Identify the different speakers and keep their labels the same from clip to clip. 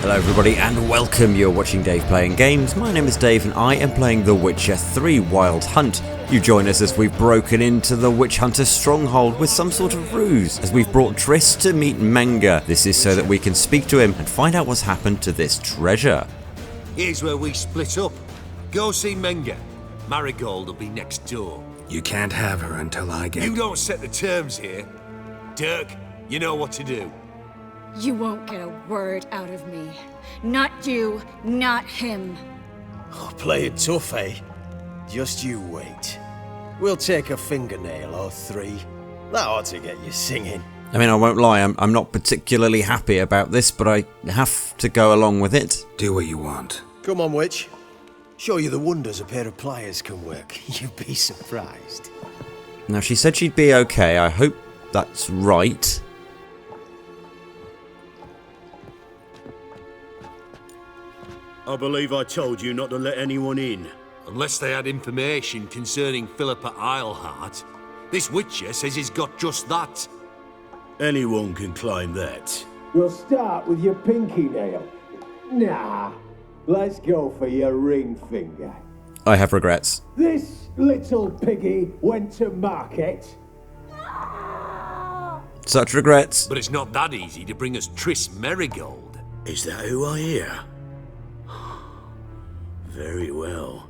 Speaker 1: Hello everybody and welcome, you're watching Dave Playing Games. My name is Dave and I am playing The Witcher 3 Wild Hunt. You join us as we've broken into the Witch Hunter's stronghold with some sort of ruse, as we've brought Triss to meet Menge. This is so that we can speak to him and find out what's happened to this treasure.
Speaker 2: Here's where we split up. Go see Menge. Marigold will be next door.
Speaker 3: You can't have her until I get...
Speaker 2: You don't set the terms here. Dirk, you know what to do.
Speaker 4: You won't get a word out of me. Not you, not him.
Speaker 5: Oh, play it tough, eh? Just you wait. We'll take a fingernail or three. That ought to get you singing.
Speaker 1: I mean, I won't lie, I'm not particularly happy about this, but I have to go along with it.
Speaker 3: Do what you want.
Speaker 5: Come on, witch. Show you the wonders a pair of pliers can work. You'd be surprised.
Speaker 1: Now, she said she'd be okay. I hope that's right.
Speaker 6: I believe I told you not to let anyone in.
Speaker 2: Unless they had information concerning Philippa Eilhart. This Witcher says he's got just that.
Speaker 6: Anyone can claim that.
Speaker 7: We'll start with your pinky nail. Nah, let's go for your ring finger.
Speaker 1: I have regrets.
Speaker 7: This little piggy went to market.
Speaker 1: Such regrets.
Speaker 2: But it's not that easy to bring us Triss Marigold.
Speaker 6: Is that who I hear? Very well.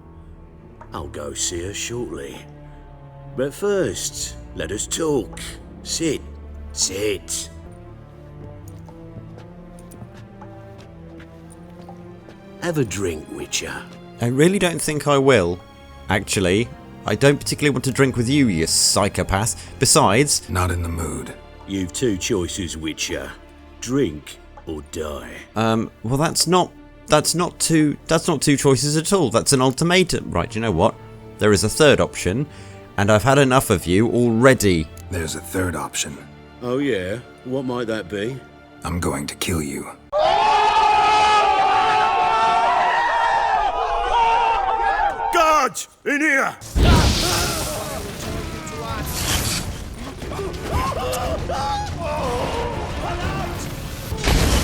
Speaker 6: I'll go see her shortly. But first, let us talk. Sit. Sit. Have a drink, Witcher.
Speaker 1: I really don't think I will. Actually, I don't particularly want to drink with you, you psychopath. Besides...
Speaker 3: Not in the mood.
Speaker 6: You've two choices, Witcher. Drink or die.
Speaker 1: Well, that's not two choices at all. That's an ultimatum. Right, you know what? There is a third option, and I've had enough of you already.
Speaker 3: There's a third option.
Speaker 6: Oh yeah? What might that be?
Speaker 3: I'm going to kill you.
Speaker 6: Guards! In here!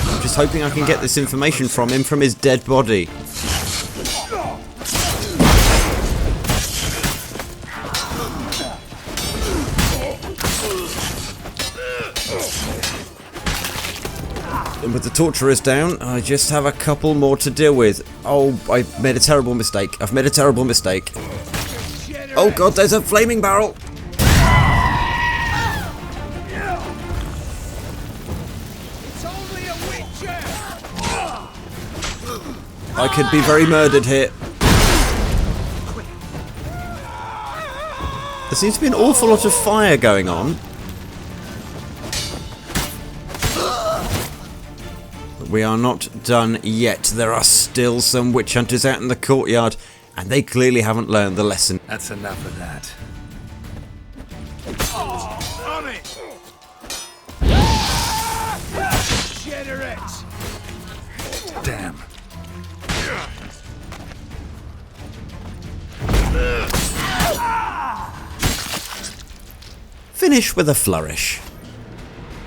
Speaker 1: I'm just hoping I can get this information from him from his dead body. And with the torturers down, I just have a couple more to deal with. Oh, I've made a terrible mistake. I've made a terrible mistake. Oh god, there's a flaming barrel! I could be very murdered here. There seems to be an awful lot of fire going on. But we are not done yet. There are still some witch hunters out in the courtyard, and they clearly haven't learned the lesson.
Speaker 3: That's enough of that.
Speaker 6: On it!
Speaker 3: Damn.
Speaker 1: Finish with a flourish.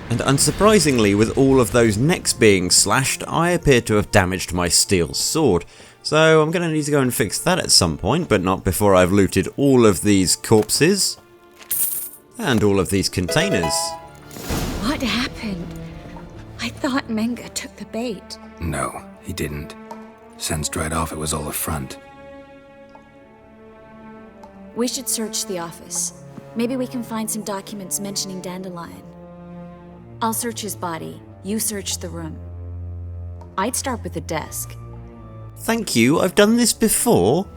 Speaker 1: And unsurprisingly, with all of those necks being slashed, I appear to have damaged my steel sword. So I'm going to need to go and fix that at some point, but not before I've looted all of these corpses. And all of these containers.
Speaker 4: What happened? I thought Menge took the bait.
Speaker 3: No, he didn't. Sensed right off it was all a front.
Speaker 4: We should search the office. Maybe we can find some documents mentioning Dandelion. I'll search his body. You search the room. I'd start with the desk.
Speaker 1: Thank you, I've done this before.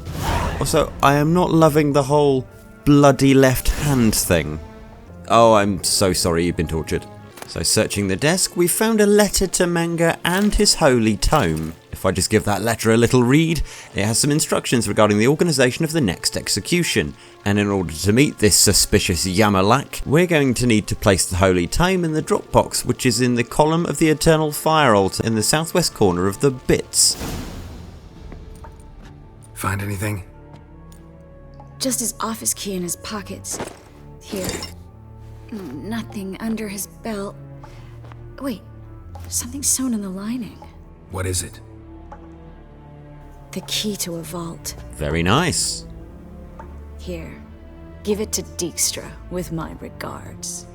Speaker 1: Also, I am not loving the whole bloody left hand thing. Oh, I'm so sorry you've been tortured. So searching the desk, we found a letter to Menge and his holy tome. If I just give that letter a little read, it has some instructions regarding the organisation of the next execution. And in order to meet this suspicious Yamalak, we're going to need to place the holy tome in the drop box, which is in the column of the eternal fire altar in the southwest corner of the bits.
Speaker 3: Find anything?
Speaker 4: Just his office key in his pockets. Here. Nothing under his belt. Wait, something sewn in the lining.
Speaker 3: What is it?
Speaker 4: The key to a vault.
Speaker 1: Very nice.
Speaker 4: Here, give it to Dijkstra with my regards.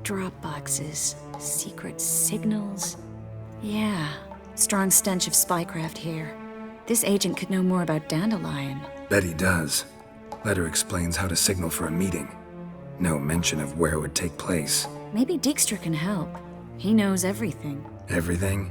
Speaker 4: Drop boxes, secret signals. Yeah, strong stench of spycraft here. This agent could know more about Dandelion.
Speaker 3: Bet he does. Letter explains how to signal for a meeting. No mention of where it would take place.
Speaker 4: Maybe Dijkstra can help. He knows everything.
Speaker 3: Everything?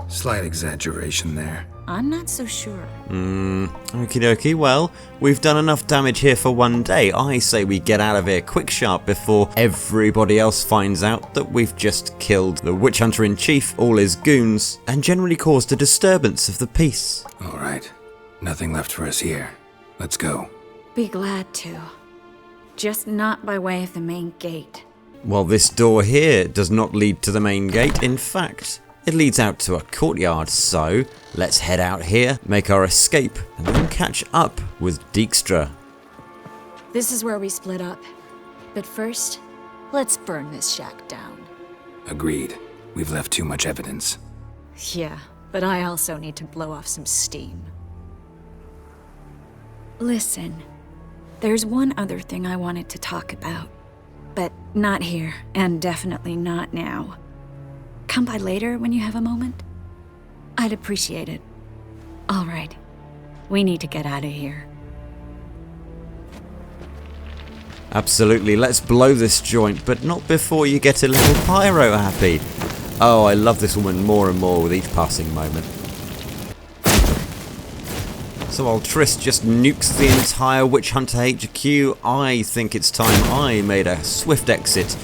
Speaker 3: Slight exaggeration there.
Speaker 4: I'm not so sure.
Speaker 1: Okie dokie, well, we've done enough damage here for one day. I say we get out of here quick sharp before everybody else finds out that we've just killed the witch hunter in chief, all his goons, and generally caused a disturbance of the peace.
Speaker 3: Alright. Nothing left for us here. Let's go.
Speaker 4: Be glad to. Just not by way of the main gate.
Speaker 1: Well, this door here does not lead to the main gate. In fact, it leads out to a courtyard, so let's head out here, make our escape, and then catch up with Dijkstra.
Speaker 4: This is where we split up. But first, let's burn this shack down.
Speaker 3: Agreed. We've left too much evidence.
Speaker 4: Yeah, but I also need to blow off some steam. Listen, there's one other thing I wanted to talk about. But not here, and definitely not now. Come by later when you have a moment? I'd appreciate it. All right, we need to get out of here.
Speaker 1: Absolutely, let's blow this joint, but not before you get a little pyro happy. Oh, I love this woman more and more with each passing moment. So while Triss just nukes the entire Witch Hunter HQ, I think it's time I made a swift exit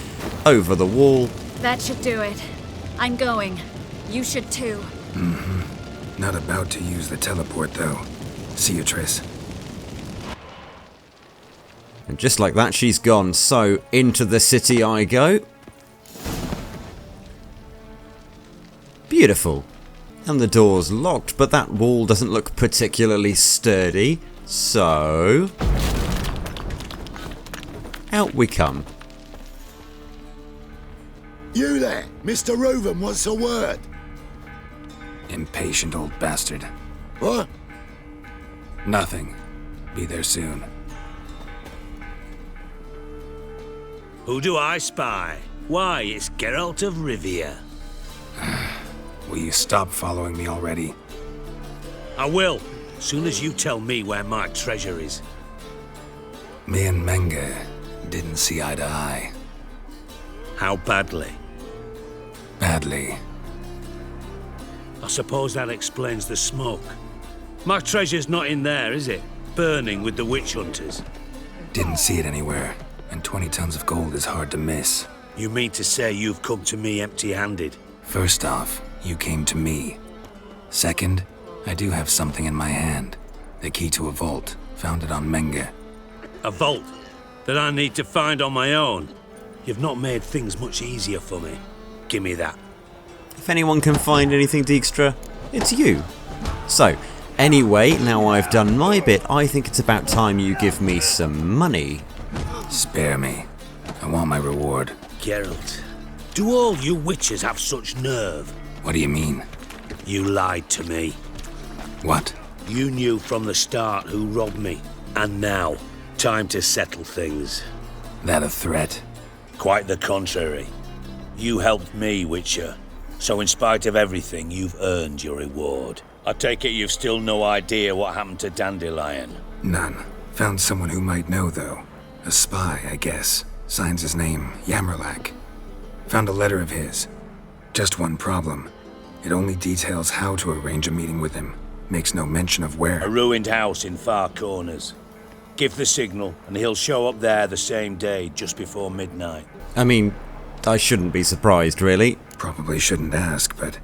Speaker 1: over the wall.
Speaker 4: That should do it. I'm going. You should too.
Speaker 3: Not about to use the teleport, though. See you, Triss.
Speaker 1: And just like that, she's gone. So into the city I go. Beautiful. And the door's locked, but that wall doesn't look particularly sturdy, so out we come.
Speaker 8: You there, Mr. Reuven wants a word.
Speaker 3: Impatient old bastard.
Speaker 8: What?
Speaker 3: Nothing. Be there soon.
Speaker 6: Who do I spy? Why, it's Geralt of Rivia.
Speaker 3: Will you stop following me already?
Speaker 6: I will, soon as you tell me where my treasure is.
Speaker 3: Me and Menge didn't see eye to eye.
Speaker 6: How badly?
Speaker 3: Badly.
Speaker 6: I suppose that explains the smoke. My treasure's not in there, is it? Burning with the witch hunters.
Speaker 3: Didn't see it anywhere, and 20 tons of gold is hard to miss.
Speaker 6: You mean to say you've come to me empty-handed?
Speaker 3: First off, you came to me. Second, I do have something in my hand. The key to a vault, found it on Menge.
Speaker 6: A vault that I need to find on my own. You've not made things much easier for me. Give me that.
Speaker 1: If anyone can find anything, Dijkstra, it's you. So, anyway, now I've done my bit, I think it's about time you give me some money.
Speaker 3: Spare me. I want my reward.
Speaker 6: Geralt, do all you witches have such nerve?
Speaker 3: What do you mean?
Speaker 6: You lied to me.
Speaker 3: What?
Speaker 6: You knew from the start who robbed me. And now, time to settle things.
Speaker 3: That a threat?
Speaker 6: Quite the contrary. You helped me, Witcher. So in spite of everything, you've earned your reward. I take it you've still no idea what happened to Dandelion.
Speaker 3: None. Found someone who might know, though. A spy, I guess. Signs his name, Yammerlak. Found a letter of his. Just one problem. It only details how to arrange a meeting with him. Makes no mention of where.
Speaker 6: A ruined house in Far Corners. Give the signal, and he'll show up there the same day, just before midnight.
Speaker 1: I mean, I shouldn't be surprised, really.
Speaker 3: Probably shouldn't ask, but...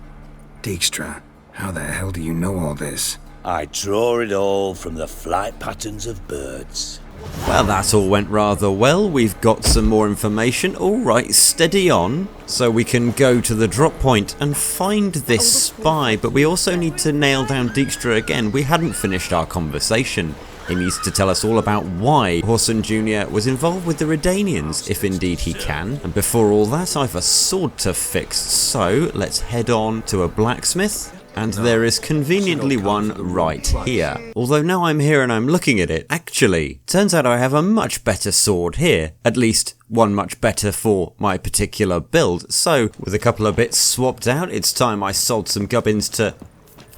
Speaker 3: Dijkstra, how the hell do you know all this?
Speaker 6: I draw it all from the flight patterns of birds.
Speaker 1: Well, that all went rather well. We've got some more information. Alright, steady on. So we can go to the drop point and find this spy, but we also need to nail down Dijkstra again. We hadn't finished our conversation. He needs to tell us all about why Horson Jr. was involved with the Redanians, if indeed he can. And before all that, I've a sword to fix, so let's head on to a blacksmith. And there is conveniently one right here. Although now I'm here and I'm looking at it, actually, turns out I have a much better sword here. At least, one much better for my particular build. So, with a couple of bits swapped out, it's time I sold some gubbins to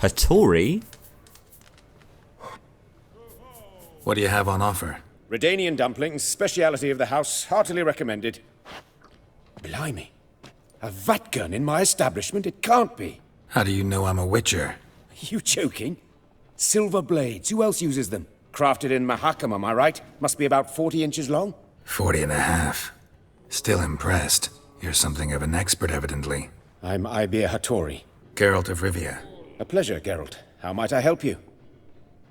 Speaker 1: Hattori.
Speaker 3: What do you have on offer?
Speaker 9: Redanian dumplings, speciality of the house, heartily recommended. Blimey. A vat gun in my establishment? It can't be.
Speaker 3: How do you know I'm a witcher?
Speaker 9: You joking? Silver blades, who else uses them? Crafted in Mahakam, am I right? Must be about 40 inches long?
Speaker 3: 40 and a half. Still impressed. You're something of an expert, evidently.
Speaker 9: I'm Ibir Hattori.
Speaker 3: Geralt of Rivia.
Speaker 9: A pleasure, Geralt. How might I help you?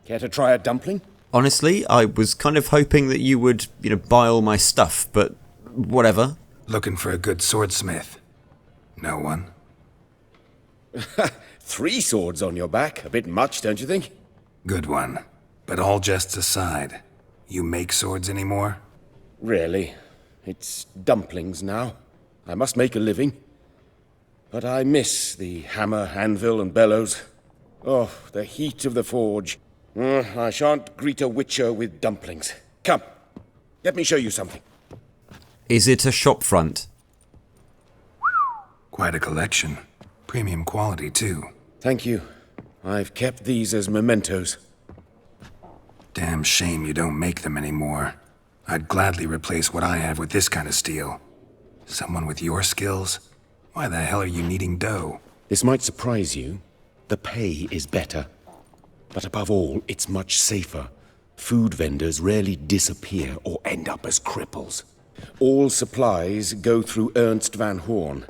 Speaker 9: Care to try a dumpling?
Speaker 1: Honestly, I was kind of hoping that you would, buy all my stuff, but whatever.
Speaker 3: Looking for a good swordsmith. No one?
Speaker 9: 3 swords on your back. A bit much, don't you think?
Speaker 3: Good one. But all jests aside, you make swords anymore?
Speaker 9: Really. It's dumplings now. I must make a living. But I miss the hammer, anvil, and bellows. Oh, the heat of the forge. I shan't greet a witcher with dumplings. Come, let me show you something.
Speaker 1: Is it a shop front?
Speaker 3: Quite a collection. Premium quality, too.
Speaker 9: Thank you. I've kept these as mementos.
Speaker 3: Damn shame you don't make them anymore. I'd gladly replace what I have with this kind of steel. Someone with your skills? Why the hell are you needing dough?
Speaker 9: This might surprise you. The pay is better. But above all, it's much safer. Food vendors rarely disappear or end up as cripples. All supplies go through Ernst van Horn.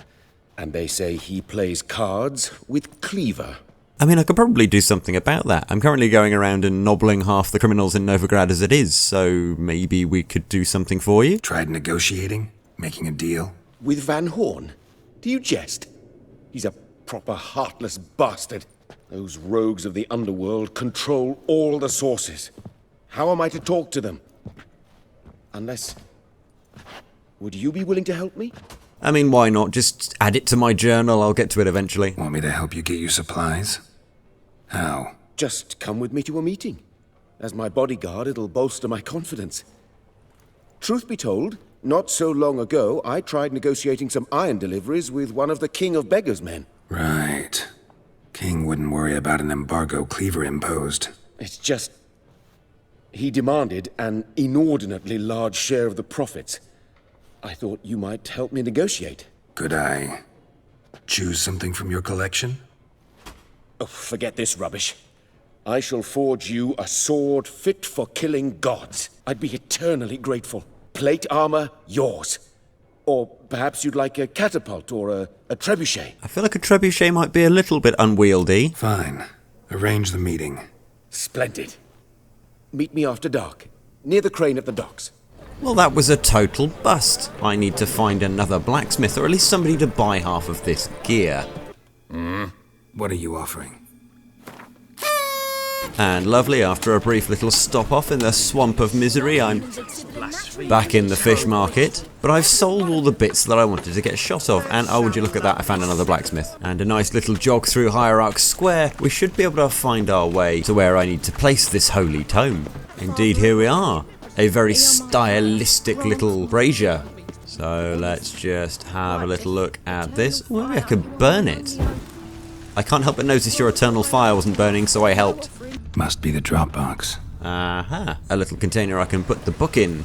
Speaker 9: And they say he plays cards with Cleaver.
Speaker 1: I mean, I could probably do something about that. I'm currently going around and nobbling half the criminals in Novigrad as it is, so maybe we could do something for you?
Speaker 3: Tried negotiating? Making a deal?
Speaker 9: With Van Horn? Do you jest? He's a proper heartless bastard. Those rogues of the underworld control all the sources. How am I to talk to them? Unless... Would you be willing to help me?
Speaker 1: I mean, why not? Just add it to my journal, I'll get to it eventually.
Speaker 3: Want me to help you get you supplies? How?
Speaker 9: Just come with me to a meeting. As my bodyguard, it'll bolster my confidence. Truth be told, not so long ago, I tried negotiating some iron deliveries with one of the King of Beggars' men.
Speaker 3: Right. King wouldn't worry about an embargo Cleaver imposed.
Speaker 9: It's just... He demanded an inordinately large share of the profits. I thought you might help me negotiate.
Speaker 3: Could I choose something from your collection?
Speaker 9: Oh, forget this rubbish. I shall forge you a sword fit for killing gods. I'd be eternally grateful. Plate armor, yours. Or perhaps you'd like a catapult or a trebuchet.
Speaker 1: I feel like a trebuchet might be a little bit unwieldy.
Speaker 3: Fine. Arrange the meeting.
Speaker 9: Splendid. Meet me after dark, near the crane at the docks.
Speaker 1: Well, that was a total bust. I need to find another blacksmith, or at least somebody to buy half of this gear.
Speaker 3: What are you offering?
Speaker 1: And lovely, after a brief little stop off in the swamp of misery, I'm back in the fish market. But I've sold all the bits that I wanted to get shot of, and oh, would you look at that, I found another blacksmith. And a nice little jog through Hierarch Square. We should be able to find our way to where I need to place this holy tome. Indeed, here we are. A very stylistic little brazier. So let's just have a little look at this. Well, maybe I could burn it. I can't help but notice your eternal fire wasn't burning, so I helped.
Speaker 3: Must be the Dropbox.
Speaker 1: Aha, a little container I can put the book in.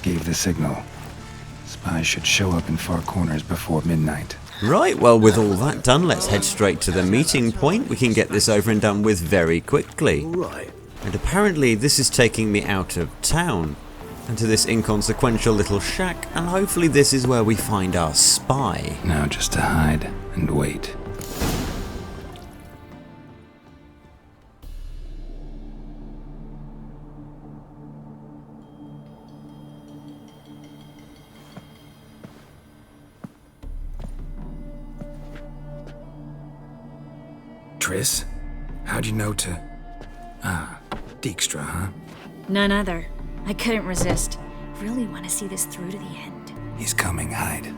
Speaker 3: Gave the signal. Spies should show up in far corners before midnight.
Speaker 1: Right, well, with all that done, let's head straight to the meeting point. We can get this over and done with very quickly.
Speaker 5: Right.
Speaker 1: And apparently this is taking me out of town, and to this inconsequential little shack, and hopefully this is where we find our spy.
Speaker 3: Now just to hide and wait. Triss? How'd you know to... Ah, Dijkstra, huh?
Speaker 4: None other. I couldn't resist. Really want to see this through to the end.
Speaker 3: He's coming, hide.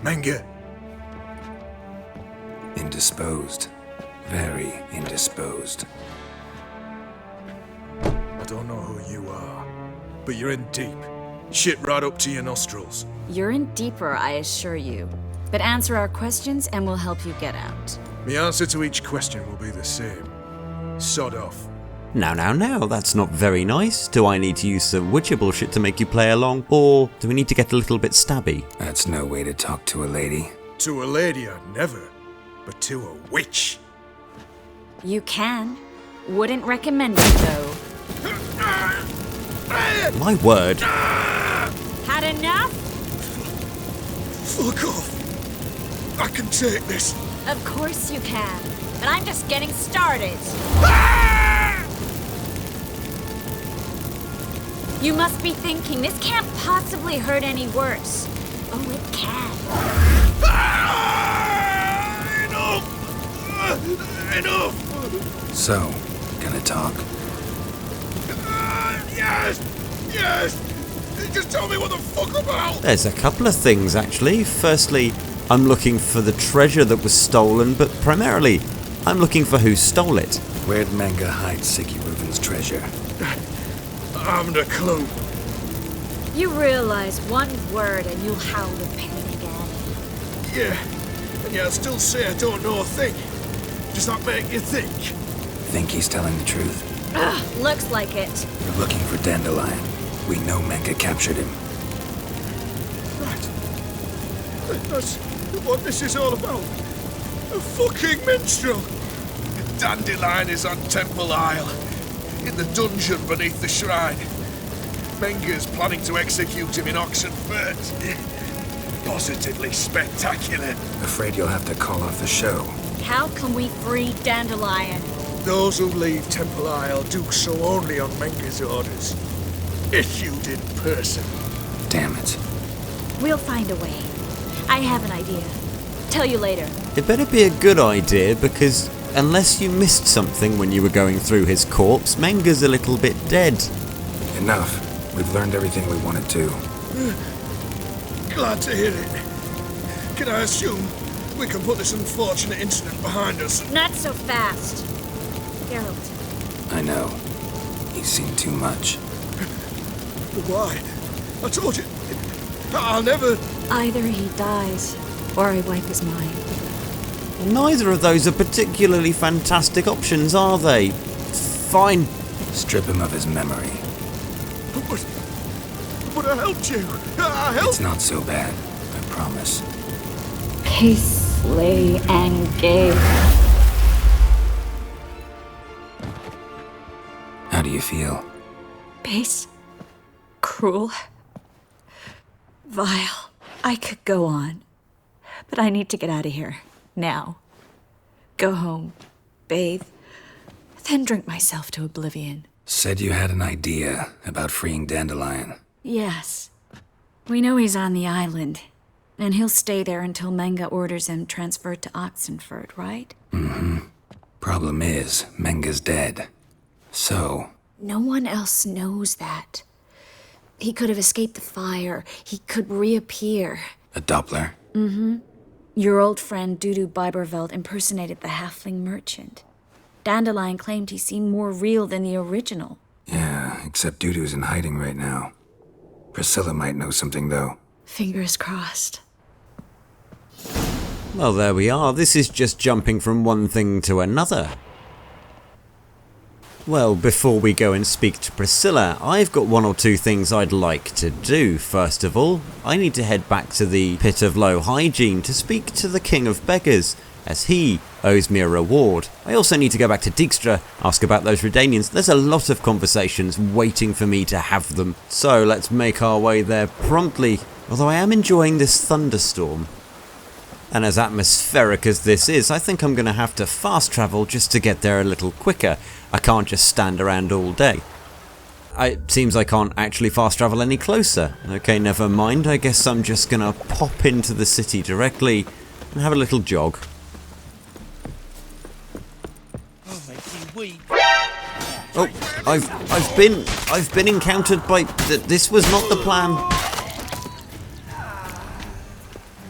Speaker 10: Menge.
Speaker 3: Indisposed. Very indisposed.
Speaker 10: I don't know who you are, but you're in deep. Shit right up to your nostrils.
Speaker 4: You're in deeper, I assure you. But answer our questions and we'll help you get out.
Speaker 10: The answer to each question will be the same. Sod off.
Speaker 1: Now, that's not very nice. Do I need to use some Witcher bullshit to make you play along, or do we need to get a little bit stabby?
Speaker 3: That's no way to talk to a lady.
Speaker 10: To a lady, I'd never. But to a witch.
Speaker 4: You can. Wouldn't recommend it, though.
Speaker 1: My word.
Speaker 4: Had enough?
Speaker 10: Fuck off. I can take this.
Speaker 4: Of course you can. But I'm just getting started. You must be thinking, this can't possibly hurt any worse. Oh, it can.
Speaker 10: Enough!
Speaker 3: So, gonna talk?
Speaker 10: Yes! Just tell me what the fuck about!
Speaker 1: There's a couple of things, actually. Firstly, I'm looking for the treasure that was stolen, but primarily, I'm looking for who stole it.
Speaker 3: Where'd Menge hide Siggy Reuven's treasure?
Speaker 10: I haven't a clue.
Speaker 4: You realize one word and you'll howl with pain again.
Speaker 10: Yeah, and yet I still say I don't know a thing. Does that make you think?
Speaker 3: Think he's telling the truth?
Speaker 4: Ugh, looks like it.
Speaker 3: We're looking for Dandelion. We know Menge captured him.
Speaker 10: Right. That's what this is all about. A fucking minstrel! Dandelion is on Temple Isle, in the dungeon beneath the shrine. Menge's planning to execute him in Oxenfurt. Positively spectacular.
Speaker 3: Afraid you'll have to call off the show.
Speaker 4: How can we free Dandelion?
Speaker 10: Those who leave Temple Isle do so only on Menge's orders. Issued in person.
Speaker 3: Damn it.
Speaker 4: We'll find a way. I have an idea. Tell you later.
Speaker 1: It better be a good idea, because unless you missed something when you were going through his corpse, Menge's a little bit dead.
Speaker 3: Enough. We've learned everything we wanted to.
Speaker 10: Glad to hear it. Can I assume we can put this unfortunate incident behind us?
Speaker 4: Not so fast. Geralt.
Speaker 3: I know. He's seen too much.
Speaker 10: But why? I told you. I'll never...
Speaker 4: Either he dies, or I wipe his mind.
Speaker 1: Neither of those are particularly fantastic options, are they? Fine.
Speaker 3: Strip him of his memory.
Speaker 10: But I helped you. I helped...
Speaker 3: It's not so bad. I promise.
Speaker 4: Peace, lay, and gay.
Speaker 3: How do you feel?
Speaker 4: Base. Cruel. Vile. I could go on. But I need to get out of here. Now. Go home. Bathe. Then drink myself to oblivion.
Speaker 3: Said you had an idea about freeing Dandelion.
Speaker 4: Yes. We know he's on the island. And he'll stay there until Menge orders him transferred to Oxenfurt, right?
Speaker 3: Mm-hmm. Problem is, Menge's dead. So...
Speaker 4: No one else knows that. He could have escaped the fire. He could reappear.
Speaker 3: A Doppler?
Speaker 4: Mm-hmm. Your old friend Dudu Biberveld impersonated the halfling merchant. Dandelion claimed he seemed more real than the original.
Speaker 3: Yeah, except Dudu's in hiding right now. Priscilla might know something, though.
Speaker 4: Fingers crossed.
Speaker 1: Well, there we are. This is just jumping from one thing to another. Well, before we go and speak to Priscilla, I've got one or two things I'd like to do. First of all, I need to head back to the Pit of Low Hygiene to speak to the King of Beggars, as he owes me a reward. I also need to go back to Dijkstra, ask about those Redanians. There's a lot of conversations waiting for me to have them. So let's make our way there promptly, although I am enjoying this thunderstorm. And as atmospheric as this is, I think I'm going to have to fast travel just to get there a little quicker. I can't just stand around all day. It seems I can't actually fast travel any closer. Okay, never mind. I guess I'm just gonna pop into the city directly and have a little jog. Oh, I've been encountered by... This was not the plan.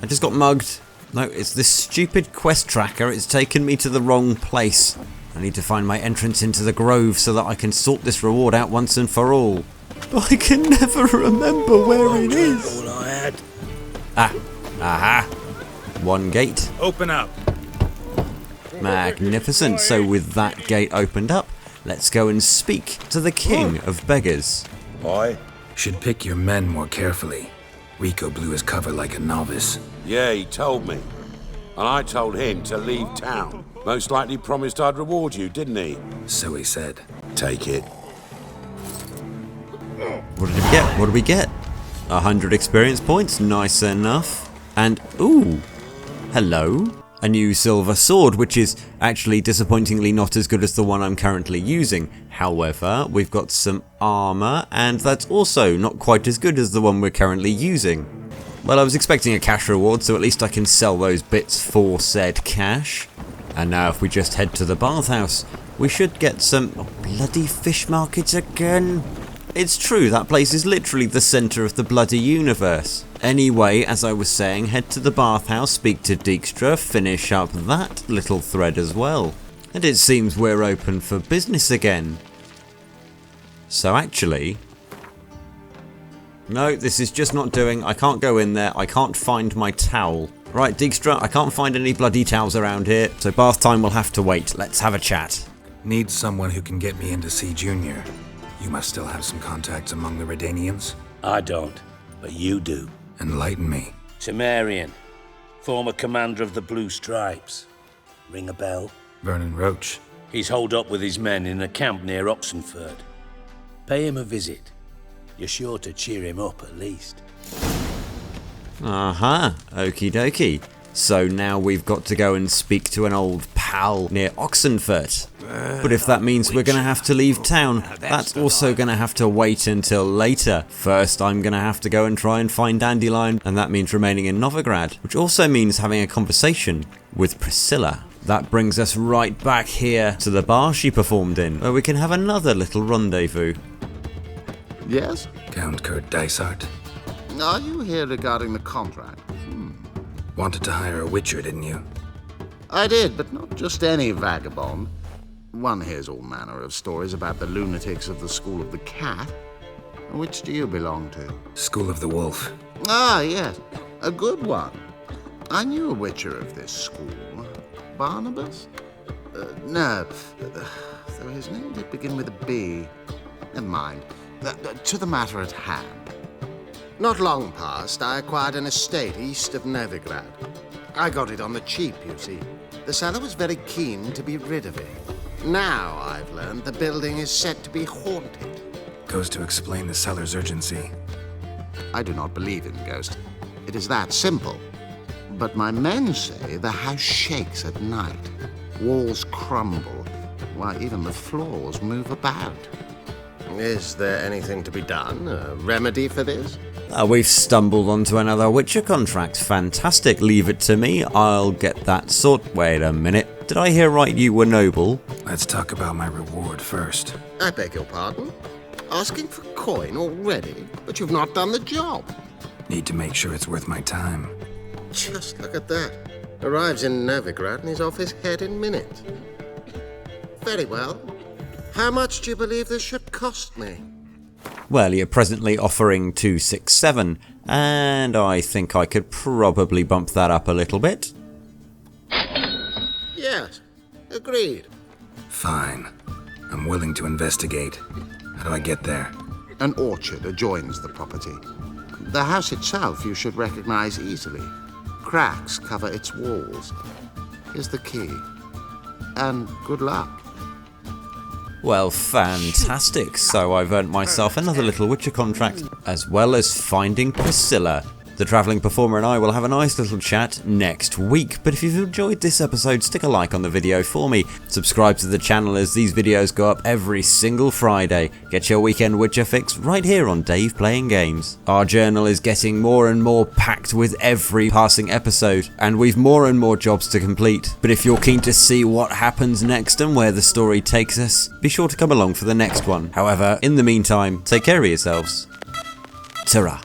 Speaker 1: I just got mugged. No, it's this stupid quest tracker. It's taken me to the wrong place. I need to find my entrance into the grove so that I can sort this reward out once and for all. But I can never remember where it is.
Speaker 6: All I had.
Speaker 1: Aha. One gate.
Speaker 11: Open up.
Speaker 1: Magnificent. So with that gate opened up, let's go and speak to the king of beggars.
Speaker 6: Boy?
Speaker 3: Should pick your men more carefully. Rico blew his cover like a novice.
Speaker 8: Yeah, he told me. And I told him to leave town. Most likely promised I'd reward you, didn't he?
Speaker 3: So he said.
Speaker 8: Take it.
Speaker 1: What did we get? What did we get? 100 experience points. Nice enough. And, ooh, hello. A new silver sword, which is actually disappointingly not as good as the one I'm currently using. However, we've got some armor, and that's also not quite as good as the one we're currently using. Well, I was expecting a cash reward, so at least I can sell those bits for said cash. And now if we just head to the bathhouse, we should get some... Oh, bloody fish markets again. It's true, that place is literally the centre of the bloody universe. Anyway, as I was saying, head to the bathhouse, speak to Dijkstra, finish up that little thread as well. And it seems we're open for business again. So actually... No, this is just not doing. I can't go in there. I can't find my towel. Right, Dijkstra, I can't find any bloody towels around here, so bath time will have to wait. Let's have a chat.
Speaker 3: Need someone who can get me in to see Junior. You must still have some contacts among the Redanians.
Speaker 6: I don't, but you do.
Speaker 3: Enlighten me.
Speaker 6: Temerian, former commander of the Blue Stripes. Ring a bell?
Speaker 3: Vernon Roach.
Speaker 6: He's holed up with his men in a camp near Oxenford. Pay him a visit. You're sure to cheer him up at least.
Speaker 1: Aha, okie dokie. So now we've got to go and speak to an old pal near Oxenford. But if that means we're going to have to leave town, that's also going to have to wait until later. First, I'm going to have to go and try and find Dandelion, and that means remaining in Novigrad, which also means having a conversation with Priscilla. That brings us right back here to the bar she performed in, where we can have another little rendezvous.
Speaker 12: Yes?
Speaker 3: Count Kurt Dysart.
Speaker 12: Are you here regarding the contract?
Speaker 3: Wanted to hire a witcher, didn't you?
Speaker 12: I did, but not just any vagabond. One hears all manner of stories about the lunatics of the School of the Cat. Which do you belong to?
Speaker 3: School of the Wolf.
Speaker 12: Ah, yes. A good one. I knew a witcher of this school. Barnabas? No. Though his name did begin with a B. Never mind. To the matter at hand. Not long past, I acquired an estate east of Novigrad. I got it on the cheap, you see. The seller was very keen to be rid of it. Now, I've learned the building is said to be haunted.
Speaker 3: Goes to explain the seller's urgency.
Speaker 12: I do not believe in ghosts. It is that simple. But my men say the house shakes at night. Walls crumble. Why, even the floors move about. Is there anything to be done? A remedy for this?
Speaker 1: We've stumbled onto another Witcher contract. Fantastic. Leave it to me. I'll get that sorted. Wait a minute. Did I hear right you were noble?
Speaker 3: Let's talk about my reward first.
Speaker 12: I beg your pardon? Asking for coin already? But you've not done the job.
Speaker 3: Need to make sure it's worth my time.
Speaker 12: Just look at that. Arrives in Novigrad and he's off his head in minutes. Very well. How much do you believe this should cost me?
Speaker 1: Well, you're presently offering 267, and I think I could probably bump that up a little bit.
Speaker 12: Yes, agreed.
Speaker 3: Fine. I'm willing to investigate. How do I get there?
Speaker 12: An orchard adjoins the property. The house itself you should recognize easily. Cracks cover its walls. Here's the key. And good luck.
Speaker 1: Well, fantastic. So I've earned myself another little Witcher contract, as well as finding Priscilla. The Travelling Performer and I will have a nice little chat next week, but if you've enjoyed this episode, stick a like on the video for me. Subscribe to the channel as these videos go up every single Friday. Get your weekend Witcher fix right here on Dave Playing Games. Our journal is getting more and more packed with every passing episode, and we've more and more jobs to complete. But if you're keen to see what happens next and where the story takes us, be sure to come along for the next one. However, in the meantime, take care of yourselves. Ta-ra.